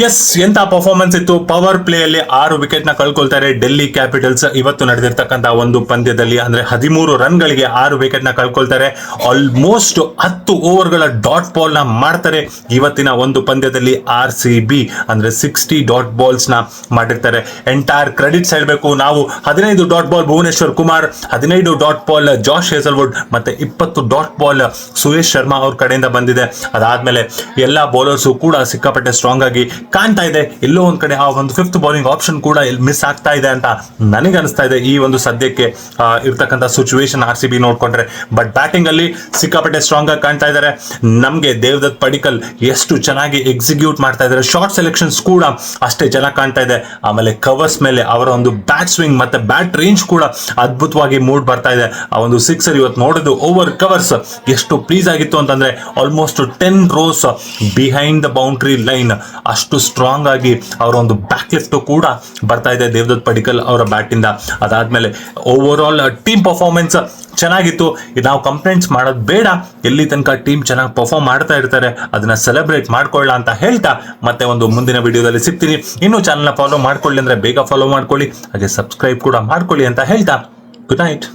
S, ಎಂತ performance ಇತ್ತು. Power play ಅಲ್ಲಿ 6 ವಿಕೆಟ್ ನ ಕಳ್ಕೊಳ್ತಾರೆ ಡೆಲ್ಲಿ ಕ್ಯಾಪಿಟಲ್ಸ್. ಇವತ್ತು ನಡೆದಿರ್ತಕ್ಕಂಥ ಒಂದು ಪಂದ್ಯದಲ್ಲಿ ಅಂದ್ರೆ 13 ರನ್ಗಳಿಗೆ 6 ವಿಕೆಟ್ ನ ಕಳ್ಕೊಳ್ತಾರೆ. ಆಲ್ಮೋಸ್ಟ್ 10 ಓವರ್ಗಳ ಡಾಟ್ ಬಾಲ್ ನ ಮಾಡ್ತಾರೆ. ಇವತ್ತಿನ ಒಂದು ಪಂದ್ಯದಲ್ಲಿ RCB ಅಂದ್ರೆ 60 ಡಾಟ್ ಬಾಲ್ಸ್ ನ ಮಾಡಿರ್ತಾರೆ. ಎಂಟೈರ್ ಕ್ರೆಡಿಟ್ಸ್ ಹೇಳಬೇಕು ನಾವು. 15 dot ball Bhuvneshwar Kumar, 15 dot ball Josh Hazlewood, ಮತ್ತೆ 20 ಡಾಟ್ ಬಾಲ್ ಸುರೇಶ್ ಶರ್ಮಾ ಅವ್ರ ಕಡೆಯಿಂದ ಬಂದಿದೆ. ಅದಾದ್ಮೇಲೆ ಎಲ್ಲಾ ಬೌಲರ್ಸ್ ಕೂಡ ಸಿಕ್ಕಾಪಟ್ಟೆ ಸ್ಟ್ರಾಂಗ್ ಆಗಿ ಕಾಣ್ತಾ ಇದೆ. ಎಲ್ಲೋ ಒಂದ್ ಕಡೆ ಆ ಒಂದು 5th ಬೌಲಿಂಗ್ ಆಪ್ಷನ್ ಕೂಡ ಇಲ್ಲಿ ಮಿಸ್ ಆಗ್ತಾ ಇದೆ ಅಂತ ನನಗೆ ಅನಿಸ್ತಾ ಇದೆ ಈ ಒಂದು ಸದ್ಯಕ್ಕೆ ಇರ್ತಕ್ಕಂಥ ಸಿಚುವೇಶನ್ RCB ನೋಡ್ಕೊಂಡ್ರೆ. ಬಟ್ ಬ್ಯಾಟಿಂಗ್ ಅಲ್ಲಿ ಸಿಕ್ಕಾಪಟ್ಟೆ ಸ್ಟ್ರಾಂಗ್ ಆಗಿ ಕಾಣ್ತಾ ಇದ್ದಾರೆ. ನಮ್ಗೆ ದೇವದತ್ ಪಡಿಕ್ಕಲ್ ಎಷ್ಟು ಚೆನ್ನಾಗಿ ಎಕ್ಸಿಕ್ಯೂಟ್ ಮಾಡ್ತಾ ಇದ್ದಾರೆ. ಶಾರ್ಟ್ ಸೆಲೆಕ್ಷನ್ಸ್ ಕೂಡ ಅಷ್ಟೇ ಚೆನ್ನಾಗಿ ಕಾಣ್ತಾ ಇದೆ. ಆಮೇಲೆ ಕವರ್ಸ್ ಮೇಲೆ ಅವರ ಒಂದು ಬ್ಯಾಟ್ ಸ್ವಿಂಗ್ ಮತ್ತೆ ಬ್ಯಾಟ್ ರೇಂಜ್ ಕೂಡ ಅದ್ಭುತವಾಗಿ ಮೂಡ್ ಬರ್ತಾ ಇದೆ. ಆ ಒಂದು ಸಿಕ್ಸರ್ ಇವತ್ತು ನೋಡೋದು ಓವರ್ ಕವರ್ಸ್ ಎಷ್ಟು ಪ್ಲೀಸ್ ಆಗಿತ್ತು ಅಂತಂದ್ರೆ almost 10 rows behind the boundary line ಅಷ್ಟು ಸ್ಟ್ರಾಂಗ್ ಆಗಿ ಅವರ ಒಂದು ಬ್ಯಾಕ್ ಲಿಫ್ಟ್ ಕೂಡ ಬರ್ತಾ ಇದೆ ದೇವದತ್ ಪಡಿಕ್ಕಲ್ ಅವರ ಬ್ಯಾಟ್ ಇಂದ. ಅದಾದ್ಮೇಲೆ ಓವರ್ ಆಲ್ ಟೀಮ್ ಪರ್ಫಾರ್ಮೆನ್ಸ್ ಚೆನ್ನಾಗಿತ್ತು. ನಾವು ಕಂಪ್ಲೇಂಟ್ಸ್ ಮಾಡೋದು ಬೇಡ. ಎಲ್ಲಿ ತನಕ ಟೀಮ್ ಚೆನ್ನಾಗಿ ಪರ್ಫಾರ್ಮ್ ಮಾಡ್ತಾ ಇರ್ತಾರೆ ಅದನ್ನ ಸೆಲೆಬ್ರೇಟ್ ಮಾಡ್ಕೊಳ್ಳ ಅಂತ ಹೇಳ್ತಾ ಮತ್ತೆ ಒಂದು ಮುಂದಿನ ವಿಡಿಯೋದಲ್ಲಿ ಸಿಗ್ತೀನಿ. ಇನ್ನು ಚಾನಲ್ನ ಫಾಲೋ ಮಾಡ್ಕೊಳ್ಳಿ ಅಂದ್ರೆ ಬೇಗ ಫಾಲೋ ಮಾಡ್ಕೊಳ್ಳಿ, ಹಾಗೆ ಸಬ್ಸ್ಕ್ರೈಬ್ ಕೂಡ ಮಾಡ್ಕೊಳ್ಳಿ ಅಂತ ಹೇಳ್ತಾ ಗುಡ್ ನೈಟ್.